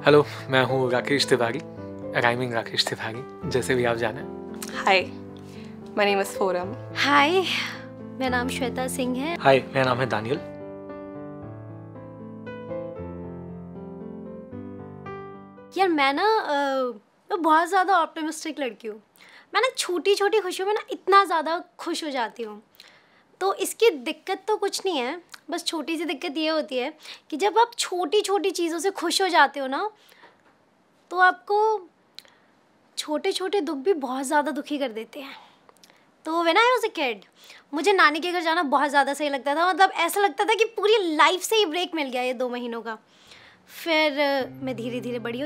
Hello, मैं हूँ Rakesh Tiwari, rhyming Rakesh Tiwari, जैसे भी आप जाने। हाय, माय नेम इज फोरम। हाय, मेरा नाम श्वेता सिंह है। हाय, मेरा नाम है दानियल। यार मैं बहुत ज़्यादा ऑप्टिमिस्टिक लड़की हूँ। मैं ना छोटी छोटी खुशियों में ना इतना ज़्यादा खुश हो जाती हूँ। तो इसकी दिक्कत तो कुछ नहीं है, बस छोटी सी दिक्कत ये होती है कि जब आप छोटी छोटी चीज़ों से खुश हो जाते हो ना, तो आपको छोटे छोटे दुख भी बहुत ज़्यादा दुखी कर देते हैं। तो when I was a kid, मुझे नानी के घर जाना बहुत ज़्यादा सही लगता था। मतलब ऐसा लगता था कि पूरी लाइफ से ही ब्रेक मिल गया ये 2 महीनों का। फिर मैं धीरे धीरे बड़ी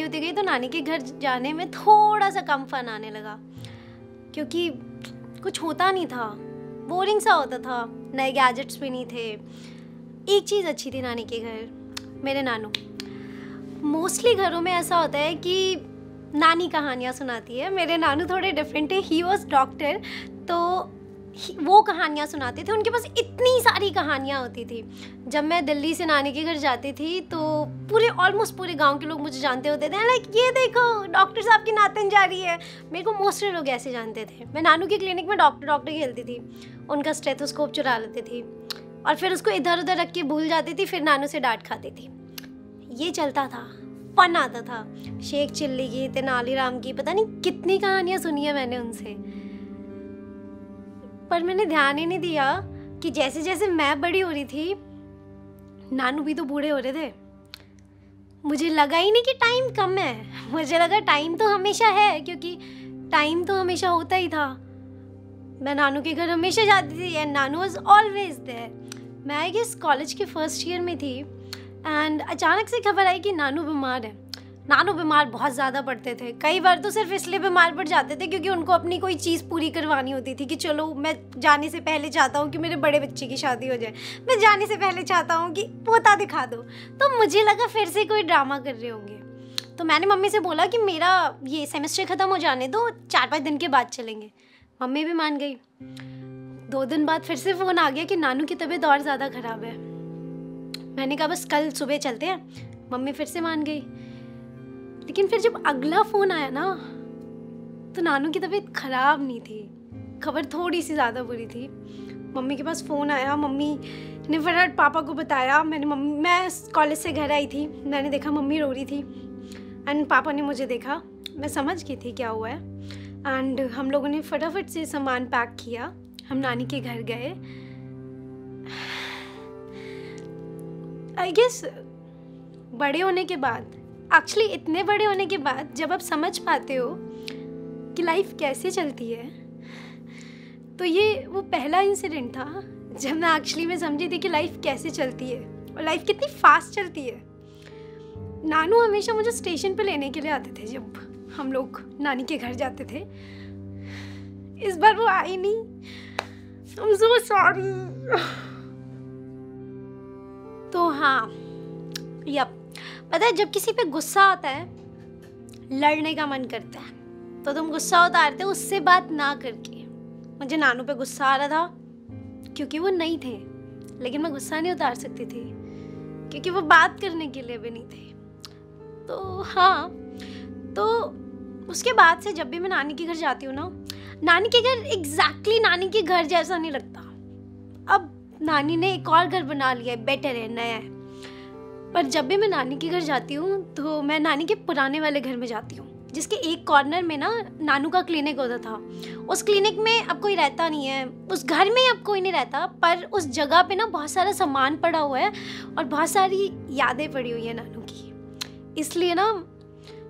होती गई तो नानी के घर जाने में थोड़ा सा कम फन आने लगा, क्योंकि कुछ होता नहीं था, बोरिंग सा होता था, नए गैजेट्स भी नहीं थे। एक चीज़ अच्छी थी नानी के घर, मेरे नानू। मोस्टली घरों में ऐसा होता है कि नानी कहानियाँ सुनाती है। मेरे नानू थोड़े डिफरेंट है, ही वॉज डॉक्टर, तो वो कहानियाँ सुनाते थे। उनके पास इतनी सारी कहानियाँ होती थी। जब मैं दिल्ली से नानी के घर जाती थी तो ऑलमोस्ट पूरे गांव के लोग मुझे जानते होते थे। लाइक, ये देखो डॉक्टर साहब की नातन जा रही है। मेरे को मोस्टली लोग ऐसे जानते थे। मैं नानू के क्लिनिक में डॉक्टर खेलती थी, उनका स्टेथोस्कोप चुरा लेती थी और फिर उसको इधर उधर रख के भूल जाती थी। फिर नानू से डांट खाती थी। ये चलता था, फन आता था। शेख चिल्ली की, तेनालीराम की, पता नहीं कितनी कहानियाँ सुनी है मैंने उनसे। पर मैंने ध्यान ही नहीं दिया कि जैसे जैसे मैं बड़ी हो रही थी, नानू भी तो बूढ़े हो रहे थे। मुझे लगा ही नहीं कि टाइम कम है, मुझे लगा टाइम तो हमेशा है, क्योंकि टाइम तो हमेशा होता ही था। मैं नानू के घर हमेशा जाती थी एंड नानू वाज ऑलवेज देयर। मैं आई गेस कॉलेज के फर्स्ट ईयर में थी एंड अचानक से खबर आई कि नानू बीमार है। नानू बीमार बहुत ज़्यादा पड़ते थे। कई बार तो सिर्फ इसलिए बीमार पड़ जाते थे क्योंकि उनको अपनी कोई चीज़ पूरी करवानी होती थी कि चलो मैं जाने से पहले चाहता हूँ कि मेरे बड़े बच्चे की शादी हो जाए, मैं जाने से पहले चाहता हूँ कि पोता दिखा दो। तो मुझे लगा फिर से कोई ड्रामा कर रहे होंगे। तो मैंने मम्मी से बोला कि मेरा ये सेमेस्टर ख़त्म हो जाने दो, 4-5 दिन के बाद चलेंगे। मम्मी भी मान गई। 2 दिन बाद फिर से फ़ोन आ गया कि नानू की तबीयत और ज़्यादा ख़राब है। मैंने कहा बस कल सुबह चलते हैं। मम्मी फिर से मान गई। लेकिन फिर जब अगला फ़ोन आया ना, तो नानू की तबीयत ख़राब नहीं थी, खबर थोड़ी सी ज़्यादा बुरी थी। मम्मी के पास फ़ोन आया, मम्मी ने फटाफट पापा को बताया। मैं कॉलेज से घर आई थी, मैंने देखा मम्मी रो रही थी एंड पापा ने मुझे देखा। मैं समझ गई थी क्या हुआ है एंड हम लोगों ने फटाफट से सामान पैक किया। हम नानी के घर गए। आई गेस बड़े होने के बाद, एक्चुअली इतने बड़े होने के बाद, जब आप समझ पाते हो कि लाइफ कैसे चलती है, तो ये वो पहला इंसिडेंट था जब मैं एक्चुअली में समझी थी कि लाइफ कैसे चलती है और लाइफ कितनी फास्ट चलती है। नानू हमेशा मुझे स्टेशन पे लेने के लिए आते थे जब हम लोग नानी के घर जाते थे। इस बार वो आई नहीं। I'm so sorry। तो हाँ, पता है जब किसी पे गुस्सा आता है, लड़ने का मन करता है, तो तुम गुस्सा उतारते हो उससे बात ना करके। मुझे नानू पे गुस्सा आ रहा था क्योंकि वो नहीं थे, लेकिन मैं गुस्सा नहीं उतार सकती थी क्योंकि वो बात करने के लिए भी नहीं थे। तो हाँ, तो उसके बाद से जब भी मैं नानी के घर जाती हूँ ना, नानी के घर एग्जैक्टली नानी के घर जैसा नहीं लगता। अब नानी ने एक और घर बना लिया है, बेटर है, नया है। पर जब भी मैं नानी के घर जाती हूँ तो मैं नानी के पुराने वाले घर में जाती हूँ, जिसके एक कॉर्नर में ना नानू का क्लिनिक होता था। उस क्लिनिक में अब कोई रहता नहीं है, उस घर में अब कोई नहीं रहता, पर उस जगह पे ना बहुत सारा सामान पड़ा हुआ है और बहुत सारी यादें पड़ी हुई है नानू की। इसलिए ना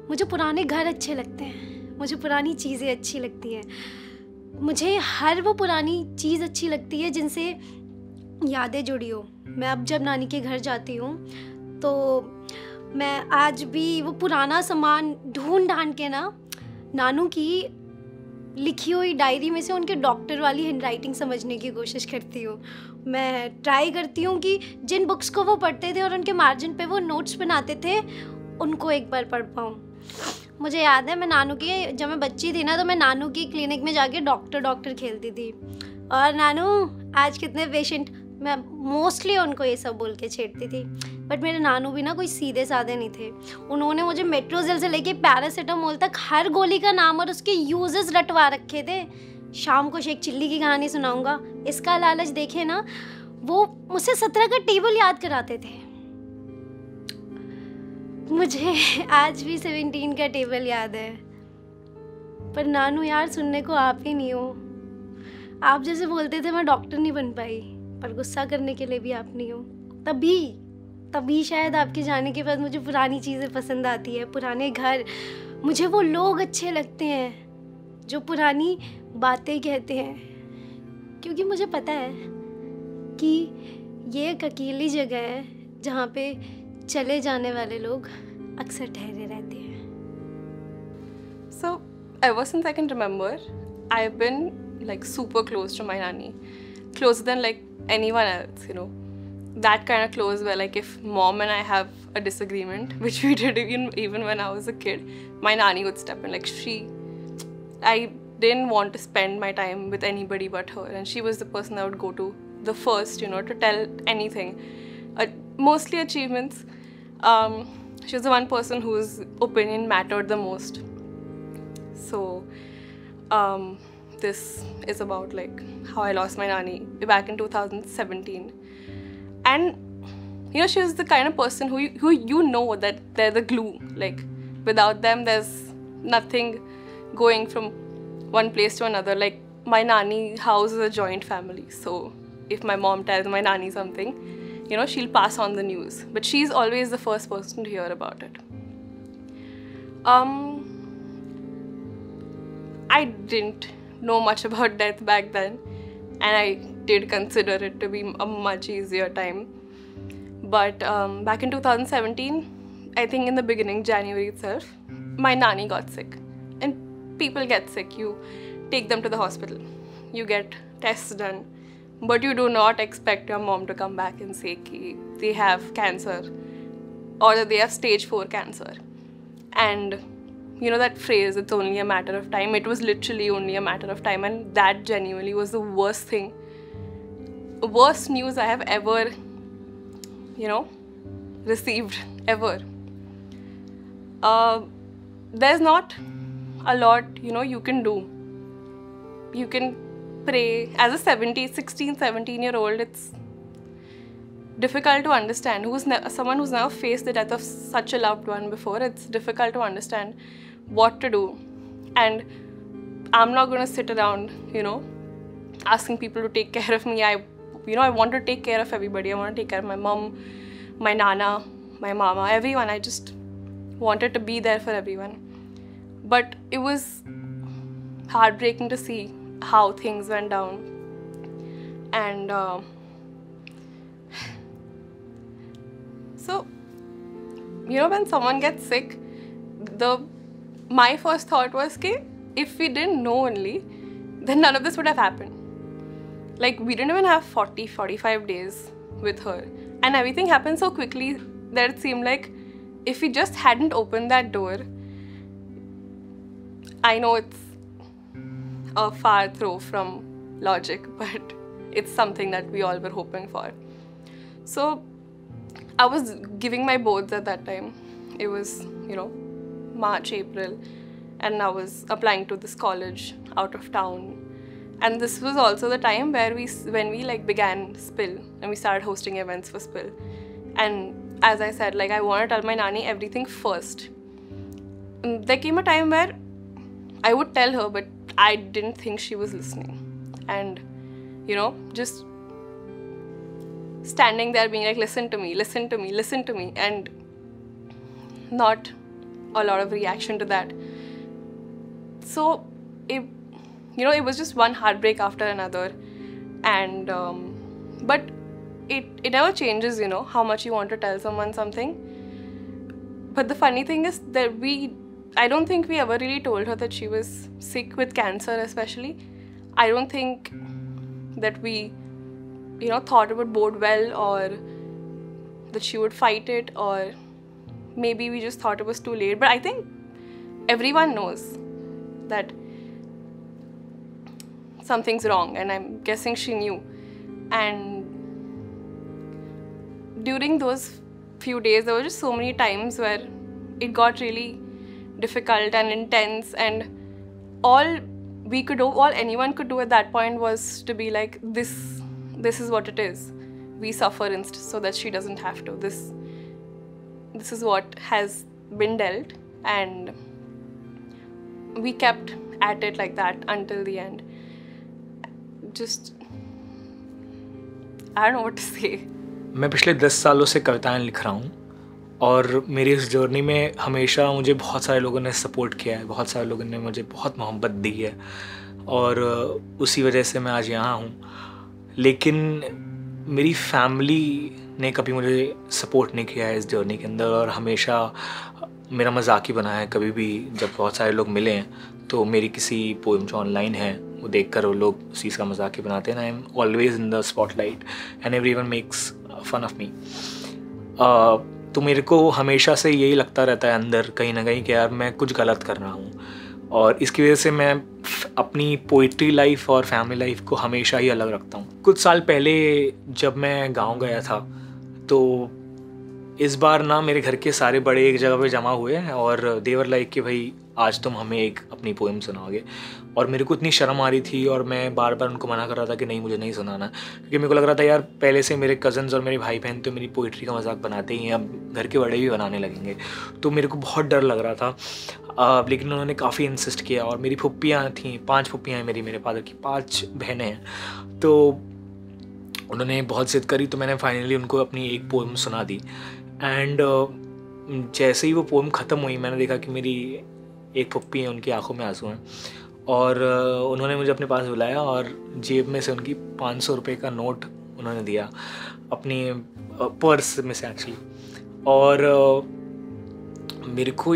मुझे पुराने घर अच्छे लगते हैं, मुझे पुरानी चीज़ें अच्छी लगती हैं। मुझे हर वो पुरानी चीज़ अच्छी लगती है जिनसे यादें जुड़ी हो। मैं अब जब नानी के घर जाती हूँ तो मैं आज भी वो पुराना सामान ढूंढ के ना नानू की लिखी हुई डायरी में से उनके डॉक्टर वाली हैंडराइटिंग समझने की कोशिश करती हूँ। मैं ट्राई करती हूँ कि जिन बुक्स को वो पढ़ते थे और उनके मार्जिन पे वो नोट्स बनाते थे, उनको एक बार पढ़ पाऊँ। मुझे याद है जब मैं बच्ची थी ना, तो मैं नानू की क्लिनिक में जाके डॉक्टर खेलती थी। और नानू आज कितने पेशेंट, मैं मोस्टली उनको ये सब बोल के छेड़ती थी। बट मेरे नानू भी ना कोई सीधे साधे नहीं थे। उन्होंने मुझे मेट्रोजेल से लेके पैरासीटामोल तक हर गोली का नाम और उसके यूजेस रटवा रखे थे। शाम को शेख चिल्ली की कहानी सुनाऊंगा, इसका लालच देखे ना, वो मुझसे 17 का टेबल याद कराते थे। मुझे आज भी 17 का टेबल याद है। पर नानू यार, सुनने को आप ही नहीं हो। आप जैसे बोलते थे मैं डॉक्टर नहीं बन पाई, पर गुस्सा करने के लिए भी आप नहीं हो। तभी शायद आपके जाने के बाद मुझे पुरानी चीज़ें पसंद आती है, पुराने घर, मुझे वो लोग अच्छे लगते हैं जो पुरानी बातें कहते हैं, क्योंकि मुझे पता है कि ये एक अकेली जगह है जहाँ पे चले जाने वाले लोग अक्सर ठहरे रहते हैं। So, ever since I can remember, I've been like super close to my nanny. Closer than like anyone else, you know. That kind of close where like if mom and I have a disagreement, which we did even when I was a kid, my nanny would step in. Like I didn't want to spend my time with anybody but her, and she was the person I would go to the first, you know, to tell anything. Mostly achievements. She was the one person whose opinion mattered the most. So this is about like how I lost my nanny back in 2017. And you know, she was the kind of person who you know that they're the glue. Like without them, there's nothing going from one place to another. Like my nanny house is a joint family, so if my mom tells my nanny something, you know, she'll pass on the news, but she's always the first person to hear about it. I didn't know much about death back then, and I did consider it to be a much easier time. But back in 2017, I think in the beginning, January itself, my nanny got sick. And people get sick, you take them to the hospital, you get tests done, but you do not expect your mom to come back and say ki they have cancer or that they have stage 4 cancer. And you know that phrase, it's only a matter of time. It was literally only a matter of time, and that genuinely was the worst thing, worst news I have ever, you know, received ever. There's not a lot, you know, you can do. You can pray. As a 16, 17-year-old, it's difficult to understand. Someone who's never faced the death of such a loved one before, it's difficult to understand what to do. And I'm not going to sit around, you know, asking people to take care of me. I want to take care of everybody. I want to take care of my mom, my nana, my mama, everyone. I just wanted to be there for everyone. But it was heartbreaking to see how things went down. And so, you know, when someone gets sick, my first thought was, okay, if we didn't know only, then none of this would have happened. Like, we didn't even have 45 days with her. And everything happened so quickly that it seemed like if we just hadn't opened that door, I know it's a far throw from logic, but it's something that we all were hoping for. So I was giving my boards at that time. It was, you know, March, April, and I was applying to this college out of town. And this was also the time where when we like began Spill, and we started hosting events for Spill. And as I said, like, I want to tell my nanny everything first. And there came a time where I would tell her, but I didn't think she was listening. And, you know, just standing there being like, listen to me, listen to me, listen to me, and not a lot of reaction to that. So, it was just one heartbreak after another. And, but it never changes, you know, how much you want to tell someone something. But the funny thing is that I don't think we ever really told her that she was sick with cancer, especially. I don't think that we, you know, thought it would bode well, or that she would fight it, or maybe we just thought it was too late. But I think everyone knows that something's wrong, and I'm guessing she knew. And during those few days, there were just so many times where it got really difficult and intense, and all anyone could do at that point was to be like, this is what it is. We suffer so that she doesn't have to. This is what has been dealt, and we kept at it like that until the end. Just, I don't know what to say. मैं पिछले 10 सालों से कविताएं लिख रहा हूँ, और मेरी इस जर्नी में हमेशा मुझे बहुत सारे लोगों ने सपोर्ट किया है, बहुत सारे लोगों ने मुझे बहुत मोहब्बत दी है, और उसी वजह से मैं आज यहाँ हूँ। लेकिन मेरी फैमिली ने कभी मुझे सपोर्ट नहीं किया है इस जर्नी के अंदर, और हमेशा मेरा मजाक ही बनाया है। कभी भी जब बहुत सारे लोग मिले हैं तो मेरी किसी पोएम जो ऑनलाइन है वो देखकर वो लोग उस चीज़ का मजाक ही बनाते हैं। I am always in the spotlight and everyone makes fun of me. तो मेरे को हमेशा से यही लगता रहता है अंदर कहीं ना कहीं कि यार मैं कुछ गलत कर रहा हूँ, और इसकी वजह से मैं अपनी पोइट्री लाइफ और फैमिली लाइफ को हमेशा ही अलग रखता हूँ। कुछ साल पहले जब मैं गांव गया था, तो इस बार ना मेरे घर के सारे बड़े एक जगह पे जमा हुए हैं, और देवर लाइक कि भाई आज तुम हमें एक अपनी पोएम सुनाओगे। और मेरे को इतनी शर्म आ रही थी, और मैं बार बार उनको मना कर रहा था कि नहीं, मुझे नहीं सुनाना, क्योंकि मेरे को लग रहा था यार पहले से मेरे कज़न्स और मेरे भाई बहन तो मेरी पोइट्री का मजाक बनाते ही हैं, अब घर के बड़े भी बनाने लगेंगे। तो मेरे को बहुत डर लग रहा था, लेकिन उन्होंने काफ़ी इंसिस्ट किया। और मेरी फुप्पियाँ थीं, 5 फुप्पियाँ हैं मेरे फादर की, 5 बहनें हैं, तो उन्होंने बहुत ज़िद करी। तो मैंने फाइनली उनको अपनी एक पोएम सुना दी। एंड जैसे ही वो पोएम ख़त्म हुई, मैंने देखा कि मेरी एक फुप्पी है, उनकी आंखों में आंसू हैं, और उन्होंने मुझे अपने पास बुलाया और जेब में से उनकी 500 रुपये का नोट उन्होंने दिया, अपनी पर्स में से एक्चुअली। और मेरे को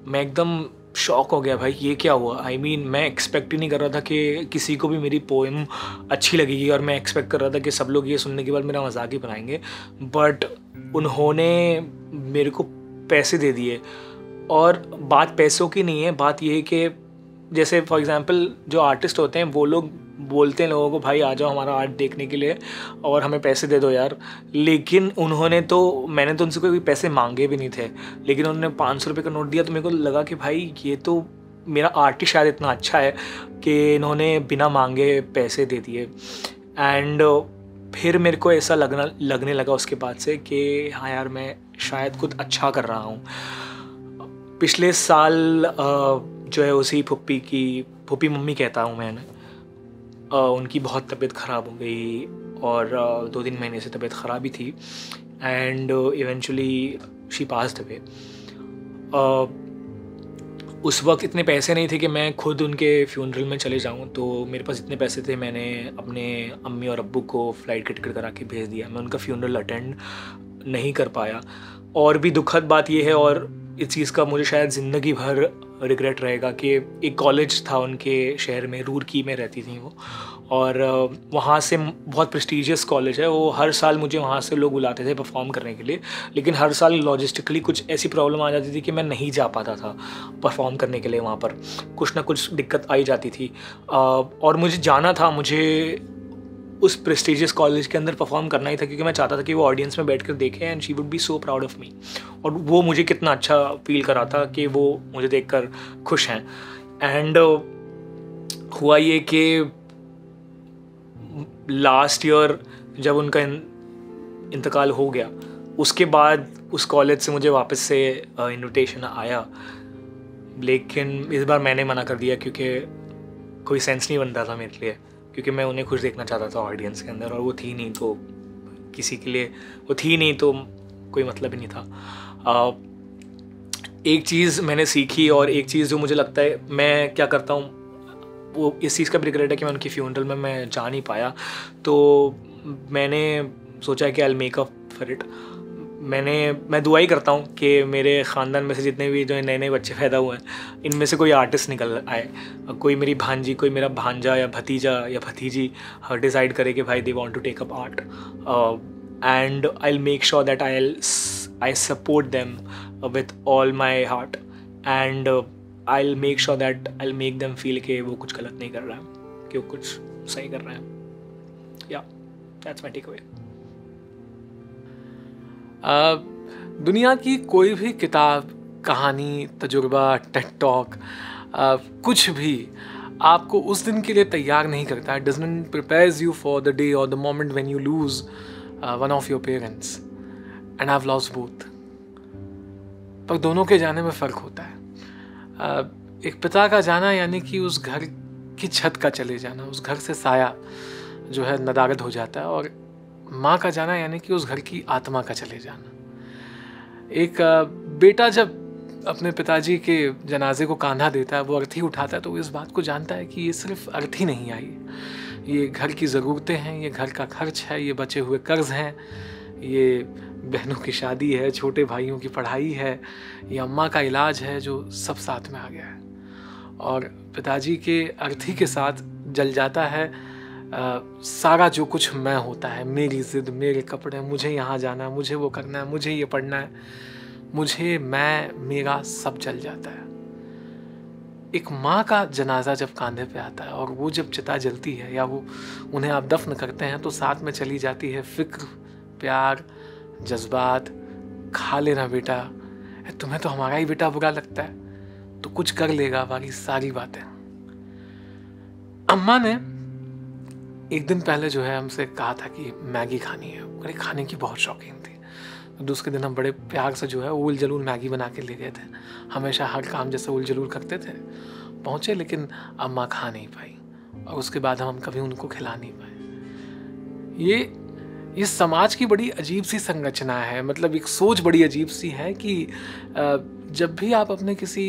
मैं एकदम शॉक हो गया, भाई ये क्या हुआ। I mean, मैं एक्सपेक्ट ही नहीं कर रहा था कि किसी को भी मेरी पोएम अच्छी लगेगी, और मैं एक्सपेक्ट कर रहा था कि सब लोग ये सुनने के बाद मेरा मजाक ही बनाएंगे। बट उन्होंने मेरे को पैसे दे दिए, और बात पैसों की नहीं है, बात ये है कि जैसे फॉर एग्जांपल जो आर्टिस्ट होते हैं वो लोग बोलते हैं लोगों को, भाई आ जाओ हमारा आर्ट देखने के लिए और हमें पैसे दे दो यार। लेकिन मैंने तो उनसे कोई पैसे मांगे भी नहीं थे, लेकिन उन्होंने 500 रुपये का नोट दिया। तो मेरे को लगा कि भाई ये तो मेरा आर्ट ही शायद इतना अच्छा है कि इन्होंने बिना मांगे पैसे दे दिए। एंड फिर मेरे को ऐसा लगने लगा उसके बाद से कि हाँ यार मैं शायद कुछ अच्छा कर रहा हूँ। पिछले साल जो है उसी फुप्पी मम्मी कहता हूँ मैं, उनकी बहुत तबीयत ख़राब हो गई, और 2-3 महीने से तबीयत ख़राब ही थी, and eventually she passed away. उस वक्त इतने पैसे नहीं थे कि मैं खुद उनके फ्यूनरल में चले जाऊं, तो मेरे पास इतने पैसे थे, मैंने अपने अम्मी और अब्बू को फ़्लाइट का टिकट करा के भेज दिया। मैं उनका फ्यूनरल अटेंड नहीं कर पाया। और भी दुखद बात यह है, और इस चीज़ का मुझे शायद ज़िंदगी भर रिग्रेट रहेगा, कि एक कॉलेज था उनके शहर में, रूरकी में रहती थी वो, और वहाँ से बहुत प्रेस्टीजियस कॉलेज है वो। हर साल मुझे वहाँ से लोग बुलाते थे परफॉर्म करने के लिए, लेकिन हर साल लॉजिस्टिकली कुछ ऐसी प्रॉब्लम आ जाती थी कि मैं नहीं जा पाता था परफॉर्म करने के लिए। वहाँ पर कुछ ना कुछ दिक्कत आई जाती थी, और मुझे जाना था, मुझे उस प्रेस्टीजियस कॉलेज के अंदर परफॉर्म करना ही था, क्योंकि मैं चाहता था कि वो ऑडियंस में बैठ कर देखें and she would be so proud of me. और वो मुझे कितना अच्छा फील कर रहा था कि वो मुझे देखकर खुश हैं। एंड हुआ ये कि लास्ट ईयर जब उनका इंतकाल हो गया, उसके बाद उस कॉलेज से मुझे वापस से इनविटेशन आया, लेकिन इस बार मैंने मना कर दिया, क्योंकि कोई सेंस नहीं बनता था मेरे लिए, क्योंकि मैं उन्हें खुश देखना चाहता था ऑडियंस के अंदर, और वो थी नहीं, तो किसी के लिए वो थी नहीं तो कोई मतलब ही नहीं था। एक चीज़ मैंने सीखी, और एक चीज़ जो मुझे लगता है मैं क्या करता हूँ, वो इस चीज़ का भी रिग्रेट है कि मैं उनकी फ्यूनरल में मैं जा नहीं पाया। तो मैंने सोचा कि आई will make up for it. मैं दुआ ही करता हूँ कि मेरे ख़ानदान में से जितने भी जो नए बच्चे पैदा हुए हैं, इनमें से कोई आर्टिस्ट निकल आए, कोई मेरी भांजी, कोई मेरा भांजा या भतीजा या भतीजी डिसाइड करे कि भाई they want to take up art, and I will make sure that I support them with all my heart, and I will make sure that I will make them feel कि वो कुछ गलत नहीं कर रहा है, कि वो कुछ सही कर रहा है। या दैट्स माई टेक अवे। दुनिया की कोई भी किताब, कहानी, तजुर्बा, टेड टॉक, कुछ भी आपको उस दिन के लिए तैयार नहीं करता है. Doesn't prepares you for the day और the moment when you lose one of your parents. And I have lost both. पर दोनों के जाने में फ़र्क होता है. एक पिता का जाना यानी कि उस घर की छत का चले जाना, उस घर से साया जो है नदारद हो जाता है. और माँ का जाना यानी कि उस घर की आत्मा का चले जाना. एक बेटा जब अपने पिताजी के जनाजे को कांधा देता है, वो अर्थी उठाता है, तो वो इस बात को जानता है कि ये सिर्फ अर्थी नहीं आई, ये घर की ज़रूरतें हैं, ये घर का खर्च है, ये बचे हुए कर्ज हैं, ये बहनों की शादी है, छोटे भाइयों की पढ़ाई है, ये अम्मा का इलाज है जो सब साथ में आ गया है. और पिताजी के अर्थी के साथ जल जाता है सारा जो कुछ मैं होता है. मेरी ज़िद, मेरे कपड़े, मुझे यहाँ जाना है, मुझे वो करना है, मुझे ये पढ़ना है, मुझे, मैं, मेरा सब जल जाता है. एक माँ का जनाजा जब कांधे पे आता है और वो जब चिता जलती है या वो उन्हें आप दफन करते हैं, तो साथ में चली जाती है फिक्र, प्यार, जज्बात. खा लेना बेटा, तुम्हें तो हमारा ही बेटा बुरा लगता है, तो कुछ कर लेगा, वाली सारी बातें. अम्मा ने एक दिन पहले जो है हमसे कहा था कि मैगी खानी है. अरे खाने की बहुत शौकीन थी. तो दूसरे दिन हम बड़े प्यार से जो है उल जलूल मैगी बना के ले गए थे. हमेशा हर काम जैसे उल जलूल करते थे. पहुँचे लेकिन अम्मा खा नहीं पाई और उसके बाद हम कभी उनको खिला नहीं पाए. ये समाज की बड़ी अजीब सी संरचना है. मतलब एक सोच बड़ी अजीब सी है कि जब भी आप अपने किसी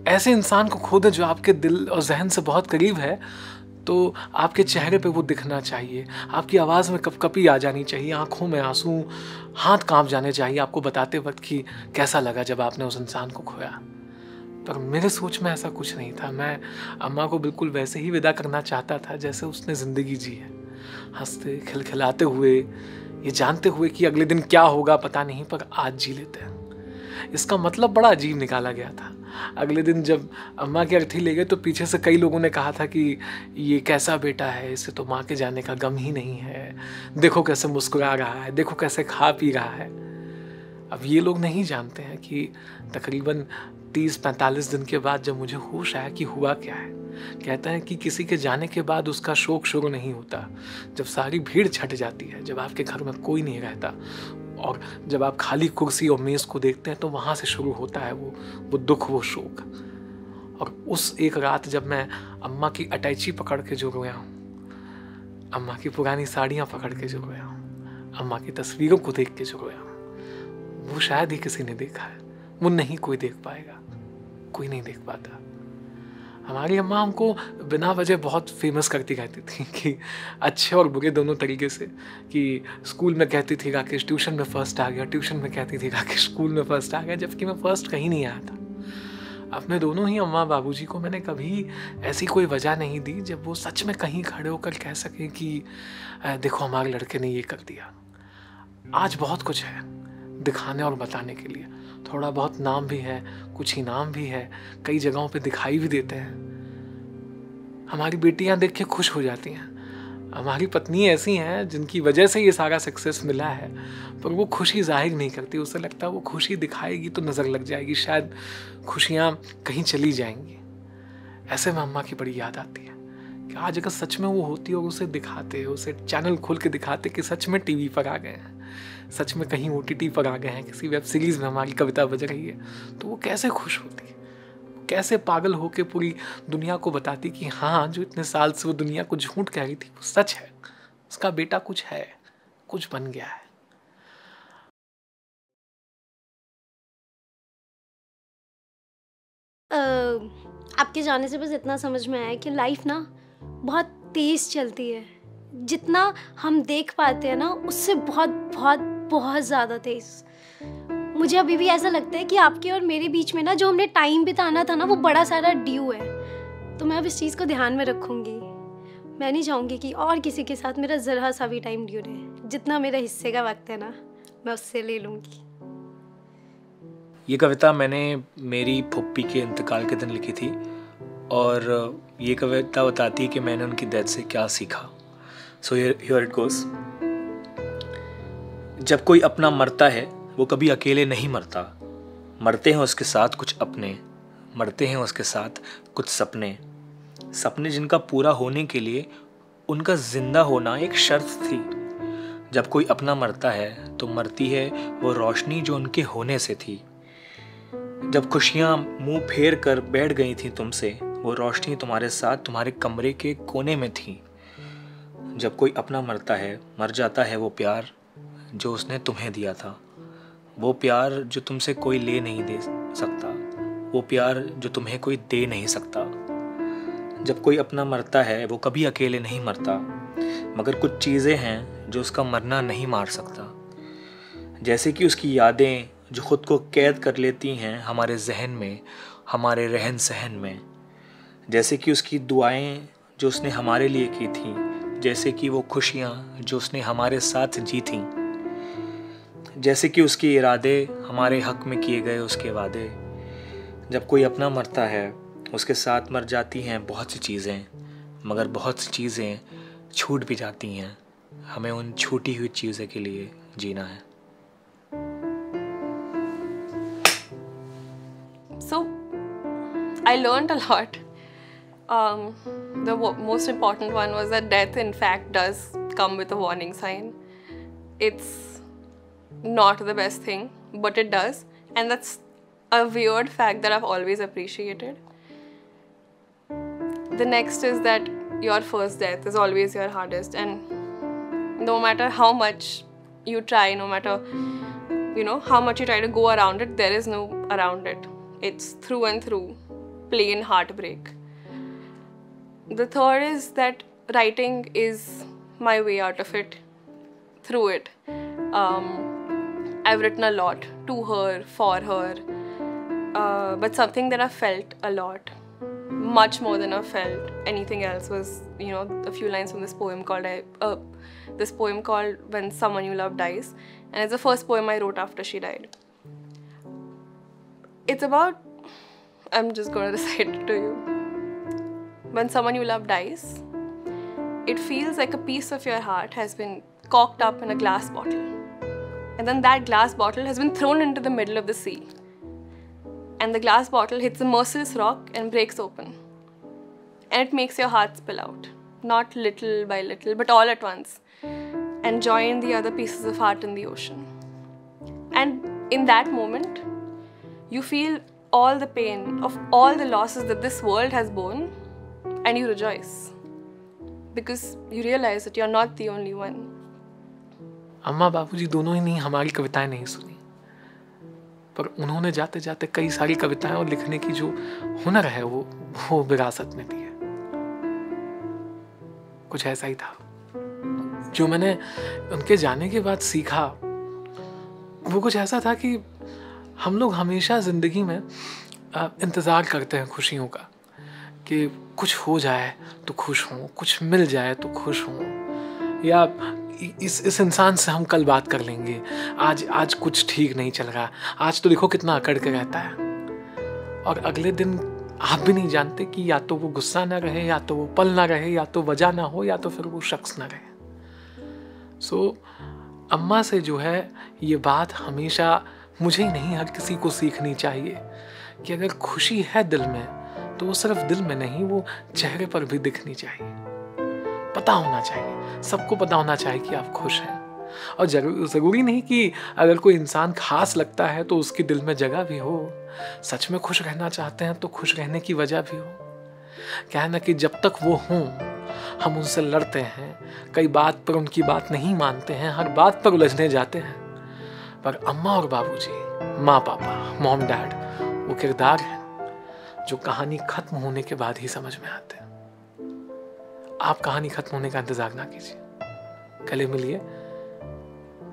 ऐसे इंसान को खो दें जो आपके दिल और जहन से बहुत करीब है, तो आपके चेहरे पे वो दिखना चाहिए, आपकी आवाज़ में कपकपी आ जानी चाहिए, आंखों में आंसू, हाथ कांप जाने चाहिए आपको बताते वक्त कि कैसा लगा जब आपने उस इंसान को खोया. पर मेरे सोच में ऐसा कुछ नहीं था. मैं अम्मा को बिल्कुल वैसे ही विदा करना चाहता था जैसे उसने ज़िंदगी जी है, हंसते खिलखिलाते हुए, ये जानते हुए कि अगले दिन क्या होगा पता नहीं, पर आज जी लेते हैं. इसका मतलब बड़ा अजीब निकाला गया था. अगले दिन जब अम्मा की अर्थी ले गए तो पीछे से कई लोगों ने कहा था कि ये कैसा बेटा है, इसे तो माँ के जाने का गम ही नहीं है, देखो कैसे मुस्कुरा रहा है, देखो कैसे खा पी रहा है. अब ये लोग नहीं जानते हैं कि तकरीबन 30-45 दिन के बाद जब मुझे होश आया कि हुआ क्या है. कहते हैं कि किसी के जाने के बाद उसका शोक शुरू नहीं होता. जब सारी भीड़ छट जाती है, जब आपके घर में कोई नहीं रहता और जब आप खाली कुर्सी और मेज़ को देखते हैं, तो वहाँ से शुरू होता है वो दुख, वो शोक. और उस एक रात जब मैं अम्मा की अटैची पकड़ के जो रोया हूँ, अम्मा की पुरानी साड़ियाँ पकड़ के जो रोया हूँ, अम्मा की तस्वीरों को देख के जो रोया हूँ, वो शायद ही किसी ने देखा है. वो नहीं कोई देख पाएगा, कोई नहीं देख पाता. हमारी अम्मा हमको बिना वजह बहुत फेमस करती रहती थी कि अच्छे और बुरे दोनों तरीके से. कि स्कूल में कहती थी राकेश ट्यूशन में फ़र्स्ट आ गया, ट्यूशन में कहती थी राकेश स्कूल में फ़र्स्ट आ गया, जबकि मैं फ़र्स्ट कहीं नहीं आया था. अपने दोनों ही अम्मा बाबूजी को मैंने कभी ऐसी कोई वजह नहीं दी जब वो सच में कहीं खड़े होकर कह सकें कि देखो हमारे लड़के ने ये कर दिया. आज बहुत कुछ है दिखाने और बताने के लिए. थोड़ा बहुत नाम भी है, कुछ इनाम भी है, कई जगहों पे दिखाई भी देते हैं. हमारी बेटियां देख के खुश हो जाती हैं. हमारी पत्नी ऐसी हैं जिनकी वजह से ये सारा सक्सेस मिला है, पर वो खुशी जाहिर नहीं करती. उसे लगता है वो खुशी दिखाएगी तो नज़र लग जाएगी, शायद खुशियाँ कहीं चली जाएंगी. ऐसे में अम्मा की बड़ी याद आती है कि आज अगर सच में वो होती और उसे दिखाते, उसे चैनल खोल के दिखाते कि सच में टीवी पर आ गए हैं, सच में कहीं OTT पर आ गए हैं, किसी वेब सीरीज़ में हमारी कविता बज रही है, तो वो कैसे खुश होती, कैसे पागल होके पूरी दुनिया को बताती कि हाँ, जो इतने साल से वो दुनिया को झूठ कह रही थी वो सच है, उसका बेटा कुछ है, कुछ बन गया है. आपके जाने से बस इतना समझ में आया कि लाइफ ना बहुत तेज़ चलती है. जितना हम देख पाते हैं ना, उससे बहुत बहुत बहुत ज़्यादा तेज़. मुझे अभी भी ऐसा लगता है कि आपके और मेरे बीच में ना जो हमने टाइम बिताना था ना, वो बड़ा सारा ड्यू है. तो मैं अब इस चीज़ को ध्यान में रखूँगी. मैं नहीं चाहूँगी कि और किसी के साथ मेरा ज़रा सा भी टाइम ड्यू रहे. जितना मेरे हिस्से का वक्त है ना, मैं उससे ले लूँगी. ये कविता मैंने मेरी फुप्पी के इंतकाल के दिन लिखी थी और ये कविता बताती है कि मैंने उनकी डेथ से क्या सीखा. So here it goes. जब कोई अपना मरता है वो कभी अकेले नहीं मरता, मरते हैं उसके साथ कुछ अपने, मरते हैं उसके साथ कुछ सपने, सपने जिनका पूरा होने के लिए उनका जिंदा होना एक शर्त थी। जब कोई अपना मरता है तो मरती है वो रोशनी जो उनके होने से थी। जब खुशियाँ मुंह फेर कर बैठ गई थी तुमसे, वो रोशनी तुम्हारे साथ तुम्हारे कमरे के कोने में थी। जब कोई अपना मरता है, मर जाता है वो प्यार जो उसने तुम्हें दिया था, वो प्यार जो तुमसे कोई ले नहीं दे सकता, वो प्यार जो तुम्हें कोई दे नहीं सकता। जब कोई अपना मरता है वो कभी अकेले नहीं मरता, मगर कुछ चीज़ें हैं जो उसका मरना नहीं मार सकता, जैसे कि उसकी यादें जो ख़ुद को कैद कर लेती हैं हमारे जहन में, हमारे रहन सहन में, जैसे कि उसकी दुआएं जो उसने हमारे लिए की थी, जैसे कि वो खुशियाँ जो उसने हमारे साथ जी थीं, जैसे कि उसके इरादे हमारे हक़ में किए गए उसके वादे। जब कोई अपना मरता है उसके साथ मर जाती हैं बहुत सी चीज़ें, मगर बहुत सी चीज़ें छूट भी जाती हैं। हमें उन छूटी हुई चीज़ों के लिए जीना है। So, I learned a lot. The most important one was that death in fact does come with a warning sign. It's not the best thing, but it does, and that's a weird fact that I've always appreciated. The next is that your first death is always your hardest, and no matter how much you try, no matter how much you try to go around it, there is no around it. It's through and through plain heartbreak. The third is that writing is my way out of it, through it. I've written a lot to her, for her, but something that I felt a lot, much more than I felt anything else, was a few lines from this poem called When Someone You Love Dies, and it's the first poem I wrote after she died. It's about, I'm just going to recite it to you. When someone you love dies, it feels like a piece of your heart has been corked up in a glass bottle, and then that glass bottle has been thrown into the middle of the sea, and the glass bottle hits a merciless rock and breaks open, and it makes your heart spill out, not little by little, but all at once, and join the other pieces of heart in the ocean. And in that moment, you feel all the pain of all the losses that this world has borne, and you rejoice, because you realize that you're not the only one. अम्मा बापूजी दोनों ही नहीं हमारी कविताएं नहीं सुनी, पर उन्होंने जाते जाते कई सारी कविताएं और लिखने की जो हुनर है वो विरासत में दी है। कुछ ऐसा ही था जो मैंने उनके जाने के बाद सीखा। वो कुछ ऐसा था कि हम लोग हमेशा ज़िंदगी में इंतज़ार करते हैं खुशियों का, कि कुछ हो जाए तो खुश हों, कुछ मिल जाए तो खुश हों, या इस इंसान से हम कल बात कर लेंगे, आज कुछ ठीक नहीं चल रहा, आज तो देखो कितना अकड़ के रहता है। और अगले दिन आप भी नहीं जानते कि या तो वो गुस्सा ना रहे, या तो वो पल ना रहे, या तो वजह ना हो, या तो फिर वो शख्स ना रहे। अम्मा से जो है ये बात हमेशा मुझे ही नहीं हर किसी को सीखनी चाहिए कि अगर खुशी है दिल में तो वो सिर्फ दिल में नहीं, वो चेहरे पर भी दिखनी चाहिए। पता होना चाहिए, सबको पता होना चाहिए कि आप खुश हैं। और ज़रूरी नहीं कि अगर कोई इंसान खास लगता है तो उसके दिल में जगह भी हो। सच में खुश रहना चाहते हैं तो खुश रहने की वजह भी हो। क्या है ना कि जब तक वो हों हम उनसे लड़ते हैं, कई बात पर उनकी बात नहीं मानते हैं, हर बात पर उलझने जाते हैं। पर अम्मा और बाबूजी, माँ पापा, मॉम डैड, वो किरदार हैं जो कहानी खत्म होने के बाद ही समझ में आते हैं। आप कहानी खत्म होने का इंतजार ना कीजिए, गले मिलिए,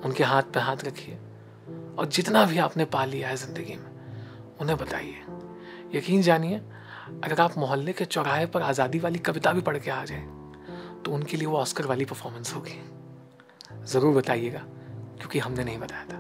उनके हाथ पे हाथ रखिए, और जितना भी आपने पा लिया है जिंदगी में उन्हें बताइए। यकीन जानिए, अगर आप मोहल्ले के चौराहे पर आज़ादी वाली कविता भी पढ़ के आ जाए तो उनके लिए वो ऑस्कर वाली परफॉर्मेंस होगी। ज़रूर बताइएगा, क्योंकि हमने नहीं बताया था।